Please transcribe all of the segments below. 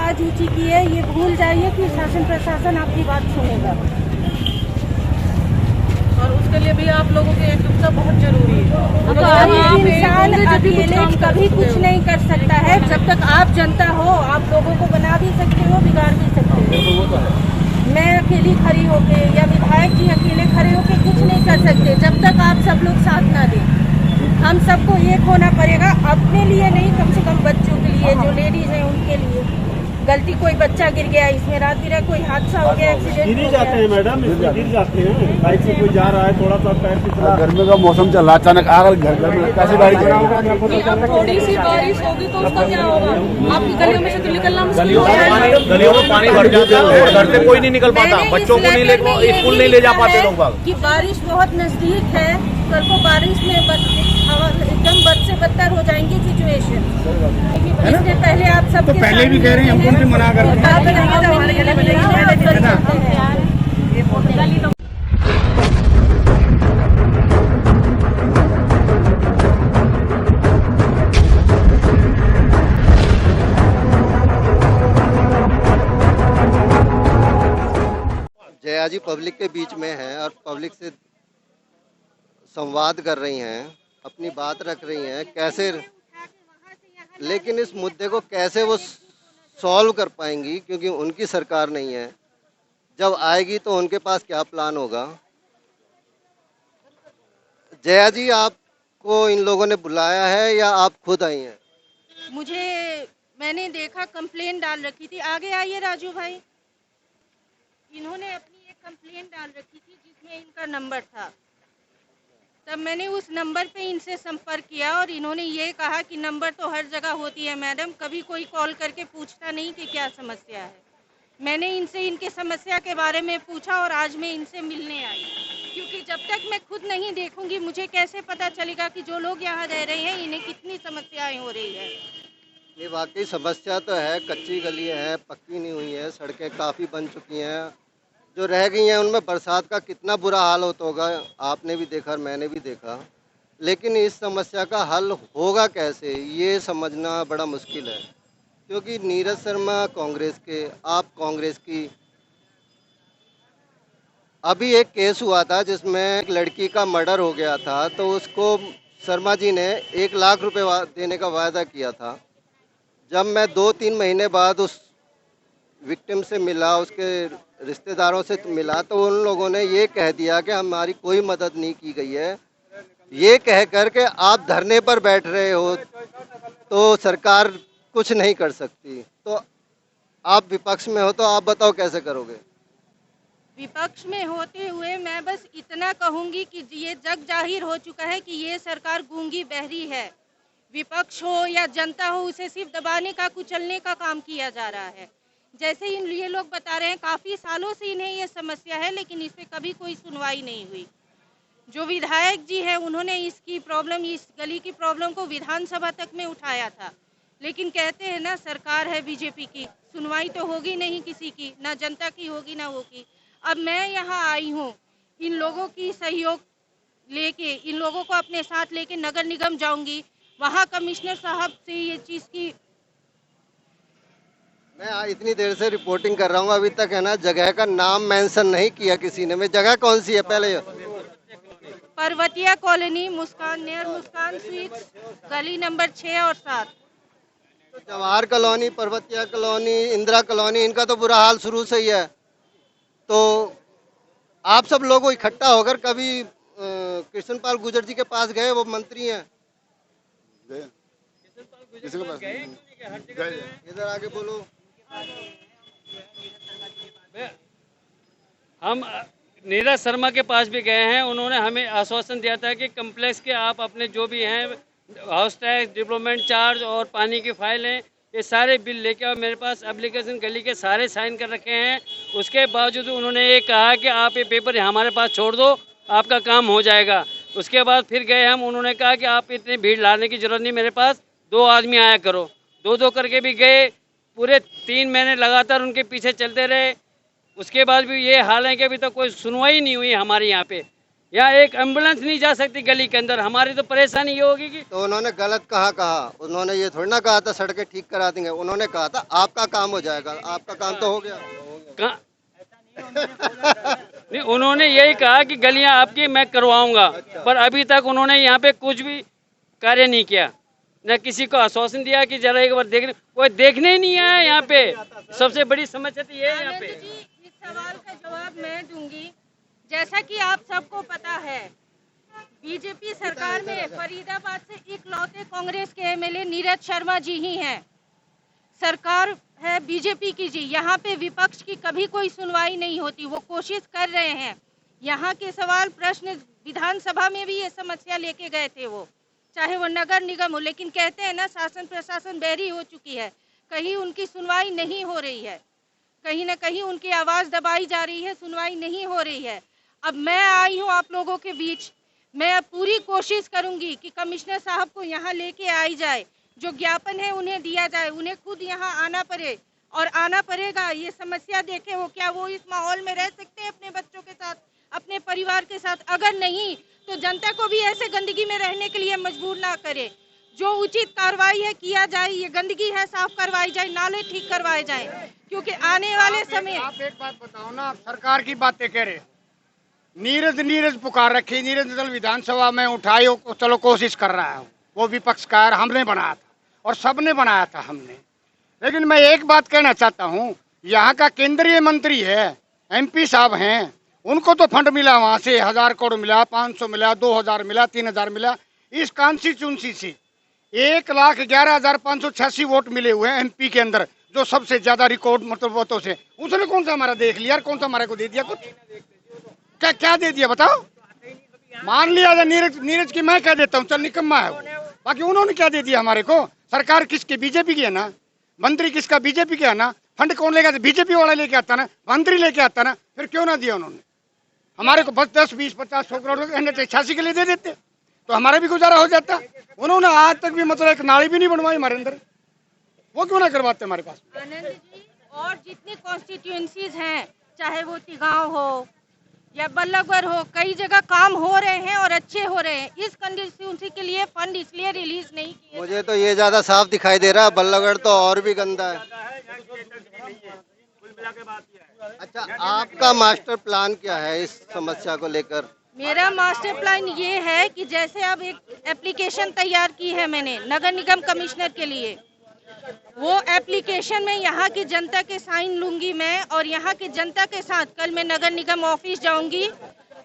आवाज ऊंची की है, ये भूल जाइए कि शासन प्रशासन आपकी बात सुनेगा। और उसके लिए भी आप लोगों की एकजुटता बहुत जरूरी है। इंसान अकेले कभी कुछ नहीं कर सकता है। जब तक आप जनता हो, आप लोगों को बना भी सकते हो, बिगाड़ भी सकते हो। मैं अकेली खड़ी होके या विधायक जी अकेले खड़े होके कुछ नहीं कर सकते जब तक आप सब लोग साथ ना दें। हम सबको एक होना पड़ेगा, अपने लिए नहीं, कम से कम बच्चों के लिए, जो लेडीज हैं उनके लिए। गलती कोई बच्चा गिर गया, इसमें रात बिरात कोई हादसा हो गया, एक्सीडेंट गिर जाते हैं मैडम, इसमें गिर जाते हैं। बाइक से कोई जा रहा है, थोड़ा सा पैर फिसला, गर्मी का मौसम चल रहा है, अचानक आकर घर में कैसे बाइक अब थोड़ी सी बारिश होगी तो उसका क्या होगा? आपकी गलियों में से तो निकलना मुश्किल हो गलियों में पानी भर जाता है और घर से कोई नहीं निकल पाता, बच्चों को नहीं स्कूल नहीं ले जा पाते लोग बाग। कि बारिश बहुत नजदीक है, कल को बारिश में एकदम बद से बदतर हो जाएंगी सिचुएशन। इससे पहले आप सब तो पहले भी कह रहे हैं, हमको भी मना कर रहे हैं। जया जी पब्लिक के बीच में हैं और पब्लिक से संवाद कर रही हैं, अपनी बात रख रही हैं, कैसे, लेकिन इस मुद्दे को कैसे वो सॉल्व कर पाएंगी, क्योंकि उनकी सरकार नहीं है। जब आएगी तो उनके पास क्या प्लान होगा। जया जी, आपको इन लोगों ने बुलाया है या आप खुद आई हैं? मैंने देखा कंप्लेन डाल रखी थी। आगे आइए राजू भाई। इन्होंने अपनी एक कंप्लेन डाल रखी थी जिसमें इनका नंबर था। तब मैंने उस नंबर पे इनसे संपर्क किया और इन्होंने ये कहा कि नंबर तो हर जगह होती है मैडम, कभी कोई कॉल करके पूछता नहीं कि क्या समस्या है। मैंने इनसे इनके समस्या के बारे में पूछा और आज मैं इनसे मिलने आई, क्योंकि जब तक मैं खुद नहीं देखूंगी मुझे कैसे पता चलेगा कि जो लोग यहाँ रह रहे हैं इन्हें कितनी समस्याएं हो रही है। ये वाकई समस्या तो है, कच्ची गली है, पक्की नहीं हुई है, सड़कें काफ़ी बन चुकी हैं, जो रह गई हैं उनमें बरसात का कितना बुरा हाल होता होगा, आपने भी देखा और मैंने भी देखा। लेकिन इस समस्या का हल होगा कैसे, ये समझना बड़ा मुश्किल है, क्योंकि नीरज शर्मा कांग्रेस के, आप कांग्रेस की। अभी एक केस हुआ था जिसमें एक लड़की का मर्डर हो गया था, तो उसको शर्मा जी ने 1 लाख रुपए देने का वायदा किया था। जब मैं 2-3 महीने बाद उस विक्टिम से मिला, उसके रिश्तेदारों से मिला, तो उन लोगों ने ये कह दिया कि हमारी कोई मदद नहीं की गई है। ये कह कर के आप धरने पर बैठ रहे हो तो सरकार कुछ नहीं कर सकती। तो आप विपक्ष में हो तो आप बताओ कैसे करोगे? विपक्ष में होते हुए मैं बस इतना कहूंगी कि ये जग जाहिर हो चुका है कि ये सरकार गूंगी बहरी है। विपक्ष हो या जनता हो, उसे सिर्फ दबाने का, कुचलने का काम किया जा रहा है। जैसे ये लोग बता रहे हैं, काफ़ी सालों से इन्हें ये समस्या है, लेकिन इस पे कभी कोई सुनवाई नहीं हुई। जो विधायक जी हैं उन्होंने इसकी प्रॉब्लम, इस गली की प्रॉब्लम को विधानसभा तक में उठाया था, लेकिन कहते हैं ना सरकार है बीजेपी की, सुनवाई तो होगी नहीं किसी की, ना जनता की होगी ना होगी। अब मैं यहाँ आई हूँ इन लोगों की सहयोग लेके, इन लोगों को अपने साथ लेके नगर निगम जाऊंगी, वहाँ कमिश्नर साहब से ये चीज़ की। मैं इतनी देर से रिपोर्टिंग कर रहा हूँ, अभी तक है ना जगह का नाम मेंशन नहीं किया किसी ने। मैं जगह कौन सी है पहले? पर्वतिया कॉलोनी, मुस्कान, नियर मुस्कान स्वीट्स, गली नंबर 6 और 7। तो Jawahar colony, Parvatiya colony, Indira colony, इनका तो बुरा हाल शुरू से ही है। तो आप सब लोग इकट्ठा होकर कभी कृष्णपाल गुर्जर जी के पास गए? वो मंत्री हैं। इधर आगे बोलो। हम नीरज शर्मा के पास भी गए हैं, उन्होंने हमें आश्वासन दिया था कि कम्प्लेक्स के आप अपने जो भी हैं हाउस टैक्स, डेवलपमेंट चार्ज और पानी की फाइल हैं, ये सारे बिल लेके और मेरे पास एप्लीकेशन गली के सारे साइन कर रखे हैं। उसके बावजूद उन्होंने ये कहा कि आप ये पेपर हमारे पास छोड़ दो, आपका काम हो जाएगा। उसके बाद फिर गए हम, उन्होंने कहा कि आप इतनी भीड़ लाने की ज़रूरत नहीं, मेरे पास 2 आदमी आया करो। 2-2 करके भी गए, पूरे 3 महीने लगातार उनके पीछे चलते रहे। उसके बाद भी ये हाल है कि अभी तक कोई सुनवाई नहीं हुई हमारे यहाँ पे। यहाँ एक एम्बुलेंस नहीं जा सकती गली के अंदर। हमारी तो परेशानी ये होगी कि तो उन्होंने गलत कहा उन्होंने ये थोड़ी ना कहा था सड़कें ठीक करा देंगे, उन्होंने कहा था आपका काम हो जाएगा, आपका काम तो हो गया। नहीं, उन्होंने यही कहा कि गलियां आपकी मैं करवाऊंगा, पर अभी तक उन्होंने यहाँ पे कुछ भी कार्य नहीं किया, न किसी को आश्वासन दिया कि जरा एक बार देखने, कोई देखने ही नहीं आया यहाँ पे। सबसे बड़ी समस्या तो ये है यहाँ पे। आनंद जी, इस सवाल का जवाब मैं दूंगी। जैसा कि आप सबको पता है, बीजेपी सरकार में फरीदाबाद से इकलौते कांग्रेस के एमएलए नीरज शर्मा जी ही हैं। सरकार है बीजेपी की जी, यहाँ पे विपक्ष की कभी कोई सुनवाई नहीं होती। वो कोशिश कर रहे हैं, यहाँ के सवाल प्रश्न विधानसभा में भी ये समस्या लेके गए थे वो, चाहे वो नगर निगम हो, लेकिन कहते हैं ना शासन प्रशासन बहरी हो चुकी है, कहीं उनकी सुनवाई नहीं हो रही है, कहीं ना कहीं उनकी आवाज़ दबाई जा रही है, सुनवाई नहीं हो रही है। अब मैं आई हूँ आप लोगों के बीच, मैं पूरी कोशिश करूंगी कि कमिश्नर साहब को यहाँ लेके आई जाए, जो ज्ञापन है उन्हें दिया जाए, उन्हें खुद यहाँ आना पड़े और आना पड़ेगा, ये समस्या देखे वो क्या वो इस माहौल में रह सकते हैं अपने बच्चों के साथ, अपने परिवार के साथ। अगर नहीं तो जनता को भी ऐसे गंदगी में रहने के लिए मजबूर ना करे। जो उचित कार्रवाई है किया जाए, ये गंदगी है साफ करवाई जाए, नाले ठीक करवाए जाए, क्योंकि आने वाले समय। आप एक बात बताओ ना, सरकार की बातें कह रहे, नीरज पुकार रखी, नीरज दल विधानसभा में उठाई, चलो कोशिश कर रहा है, वो विपक्ष का हमने बनाया था और सबने बनाया था हमने। लेकिन मैं एक बात कहना चाहता हूँ, यहाँ का केंद्रीय मंत्री है, एमपी साहब हैं, उनको तो फंड मिला, वहाँ से 1000 करोड़ मिला, 500 मिला, 2000 मिला, 3000 मिला। इस कॉन्स्टिट्यूंसी से 1,11,586 वोट मिले हुए हैं एमपी के अंदर, जो सबसे ज्यादा रिकॉर्ड मतलब वोटों से। उसने कौन सा हमारा देख लिया, कौन सा हमारे को दे दिया, कुछ क्या दे दिया बताओ। मान लिया नीरज की मैं कह देता हूँ, चल निकम्मा है वो, बाकी उन्होंने क्या दे दिया हमारे को। सरकार किसकी, बीजेपी की है ना, मंत्री किसका, बीजेपी का है ना, फंड कौन लेगा, बीजेपी वाला लेके आता ना, मंत्री लेके आता ना, फिर क्यों ना दिया उन्होंने हमारे को। बस 10, 20, 50, 100 करोड़ NH88 के लिए दे देते तो हमारा भी गुजारा हो जाता। उन्होंने आज तक भी मतलब एक नाली भी नहीं बनवाई हमारे अंदर, वो क्यों ना करवाते हमारे पास। आनंद जी, और जितनी कॉन्स्टिट्यूएंसीज हैं, चाहे वो तिगांव हो या बल्लभगढ़ हो, कई जगह काम हो रहे हैं और अच्छे हो रहे हैं। इस कंस्टिट्यूएंसी के लिए फंड इसलिए रिलीज नहीं किए। मुझे तो ये ज्यादा साफ दिखाई दे रहा है, बल्लभगढ़ तो और भी गंदा है। अच्छा, आपका मास्टर प्लान क्या है इस समस्या को लेकर? मेरा मास्टर प्लान ये है कि जैसे अब एक एप्लीकेशन तैयार की है मैंने नगर निगम कमिश्नर के लिए, वो एप्लीकेशन में यहाँ की जनता के साइन लूंगी मैं, और यहाँ की जनता के साथ कल मैं नगर निगम ऑफिस जाऊंगी,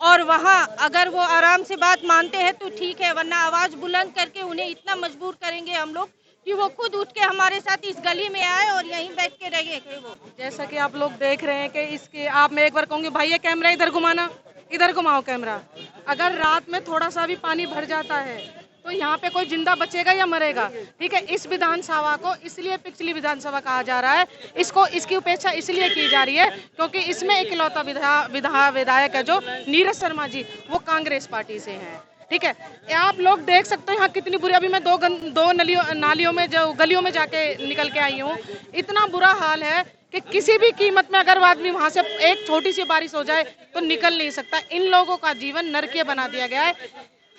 और वहाँ अगर वो आराम से बात मानते हैं तो ठीक है, वरना आवाज बुलंद करके उन्हें इतना मजबूर करेंगे हम लोग कि वो खुद उठ के हमारे साथ इस गली में आए और यहीं बैठ के रहे। वो जैसा कि आप लोग देख रहे हैं कि इसके, आप मैं एक बार कहूँगी भाई ये कैमरा इधर घुमाना, इधर घुमाओ कैमरा। अगर रात में थोड़ा सा भी पानी भर जाता है तो यहाँ पे कोई जिंदा बचेगा या मरेगा, ठीक है। इस विधानसभा को इसलिए पिछली विधानसभा कहा जा रहा है, इसकी उपेक्षा इसलिए की जा रही है क्योंकि इसमें इकलौता विधायक है जो नीरज शर्मा जी, वो कांग्रेस पार्टी से हैं, ठीक है। आप लोग देख सकते हो यहाँ कितनी बुरी, अभी मैं दो नालियों में जो गलियों में जाके निकल के आई हूँ, इतना बुरा हाल है कि किसी भी कीमत में अगर आदमी वहाँ से एक छोटी सी बारिश हो जाए तो निकल नहीं सकता। इन लोगों का जीवन नरकीय बना दिया गया है।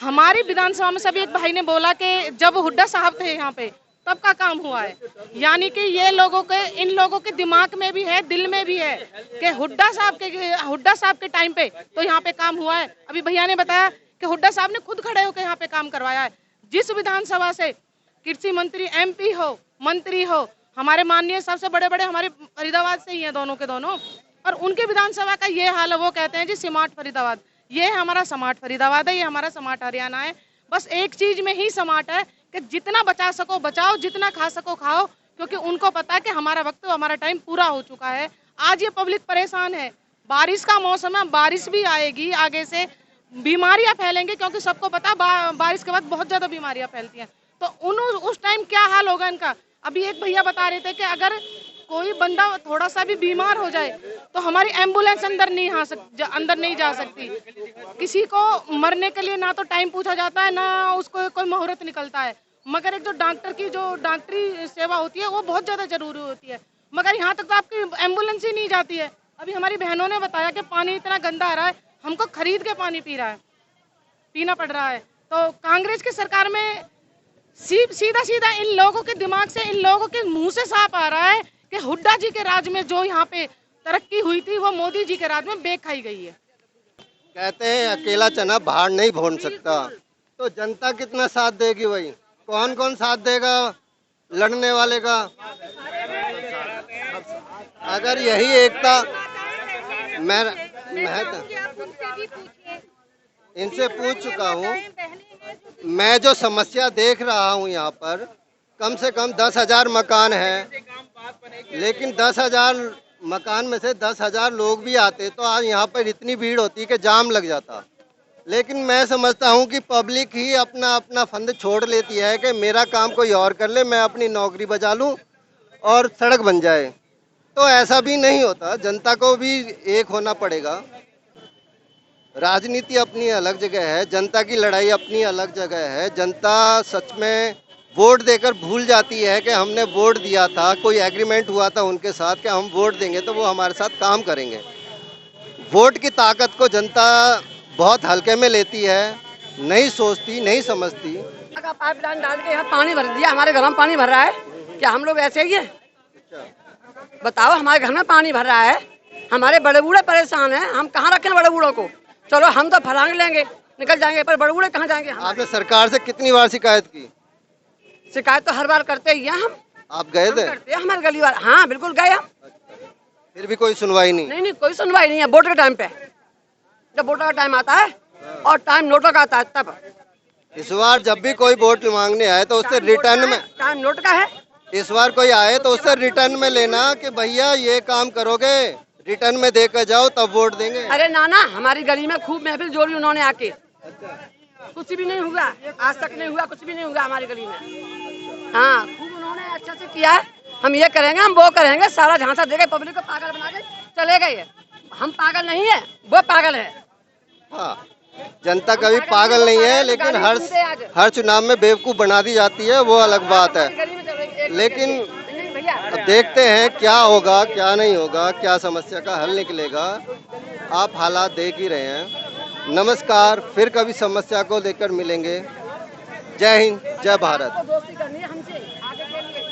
हमारी विधानसभा में सभी, एक भाई ने बोला कि जब हुड्डा साहब थे यहाँ पे तब का काम हुआ है, यानी कि ये इन लोगों के दिमाग में भी है, दिल में भी है कि हुड्डा साहब के टाइम पे तो यहाँ पे काम हुआ है। अभी भैया ने बताया कि हुड्डा साहब ने खुद खड़े होकर यहाँ पे काम करवाया है। जिस विधानसभा से कृषि मंत्री MP हो, मंत्री हो, हमारे माननीय सबसे बड़े हमारे फरीदाबाद से ही हैं दोनों के दोनों, और उनके विधानसभा का ये हाल है। वो कहते हैं जी स्मार्ट फरीदाबाद, ये हमारा स्मार्ट फरीदाबाद है, ये हमारा स्मार्ट हरियाणा है। बस एक चीज में ही स्मार्ट है कि जितना बचा सको बचाओ, जितना खा सको खाओ, क्योंकि उनको पता है कि हमारा वक्त, हमारा टाइम पूरा हो चुका है। आज ये पब्लिक परेशान है, बारिश का मौसम है, बारिश भी आएगी, आगे से बीमारियां फैलेंगी, क्योंकि सबको पता बारिश के बाद बहुत ज्यादा बीमारियां फैलती हैं। तो उस टाइम क्या हाल होगा इनका। अभी एक भैया बता रहे थे कि अगर कोई बंदा थोड़ा सा भी बीमार हो जाए तो हमारी एम्बुलेंस अंदर नहीं जा सकती। किसी को मरने के लिए ना तो टाइम पूछा जाता है, ना उसको कोई मुहूर्त निकलता है, मगर एक जो डॉक्टरी सेवा होती है वो बहुत ज्यादा जरूरी होती है। मगर यहाँ तक तो आपकी एम्बुलेंस ही नहीं जाती है। अभी हमारी बहनों ने बताया कि पानी इतना गंदा आ रहा है, हमको खरीद के पानी पी रहा है। पीना पड़ रहा है। तो कांग्रेस की सरकार में सीधा सीधा इन लोगों के दिमाग से, इन लोगों के मुंह से साफ आ रहा है कि हुड्डा जी के राज में जो यहाँ पे तरक्की हुई थी वो मोदी जी के राज में बेख खाई गई है। कहते हैं अकेला चना भाड़ नहीं भोन सकता, तो जनता कितना साथ देगी? वही कौन कौन साथ देगा लड़ने वाले का? अगर यही एकता, मैं इनसे पूछ चुका हूँ, मैं जो समस्या देख रहा हूँ यहाँ पर, कम से कम 10,000 मकान है, लेकिन 10,000 मकान में से 10,000 लोग भी आते तो आज यहाँ पर इतनी भीड़ होती कि जाम लग जाता। लेकिन मैं समझता हूँ कि पब्लिक ही अपना अपना फंद छोड़ लेती है कि मेरा काम कोई और कर ले, मैं अपनी नौकरी बजा लूँ और सड़क बन जाए। तो ऐसा भी नहीं होता, जनता को भी एक होना पड़ेगा। राजनीति अपनी अलग जगह है, जनता की लड़ाई अपनी अलग जगह है। जनता सच में वोट देकर भूल जाती है कि हमने वोट दिया था, कोई एग्रीमेंट हुआ था उनके साथ कि हम वोट देंगे तो वो हमारे साथ काम करेंगे। वोट की ताकत को जनता बहुत हल्के में लेती है, नहीं सोचती, नहीं समझती। पाइपलाइन डाल के यहाँ पानी भर दिया, हमारे घर में पानी भर रहा है, क्या हम लोग ऐसे ही है? बताओ, हमारे घर में पानी भर रहा है, हमारे बड़े बूढ़े परेशान हैं, हम कहाँ रखें बड़े बूढ़ों को? चलो हम तो फलांग लेंगे, निकल जाएंगे, पर बड़े बूढ़े कहाँ जाएंगे? आपने सरकार से कितनी बार शिकायत की? शिकायत तो हर बार करते ही हैं हम। आप गए थे? करते हैं हमारे गली वाले। हाँ बिल्कुल गए हम। फिर भी कोई सुनवाई नहीं? नहीं, कोई सुनवाई नहीं है। वोट के टाइम पे, जब वोटर का टाइम आता है और टाइम नोटों का आता है तब। इस बार जब भी कोई वोट मांगने आए तो उससे रिटर्न में, टाइम नोट का है, इस बार कोई आए तो उससे रिटर्न में लेना कि भैया ये काम करोगे, रिटर्न में देकर जाओ तब वोट देंगे। अरे नाना, हमारी गली में खूब महफिल जोड़ी उन्होंने आके, कुछ भी नहीं हुआ, आज तक नहीं हुआ, कुछ भी नहीं हुआ हमारी गली में। हाँ, खूब उन्होंने अच्छा से किया है। हम ये करेंगे, हम वो करेंगे, सारा झांसा देके पब्लिक को पागल बना के चले गए। हम पागल नहीं है, वो पागल है। हाँ, जनता कभी पागल नहीं है, लेकिन हर चुनाव में बेवकूफ बना दी जाती है, वो अलग बात है। लेकिन अब देखते हैं क्या होगा, क्या नहीं होगा, क्या समस्या का हल निकलेगा। आप हालात देख ही रहे हैं। नमस्कार, फिर कभी समस्या को लेकर मिलेंगे। जय हिंद, जय भारत। दोस्ती करनी है हमसे आगे के लिए।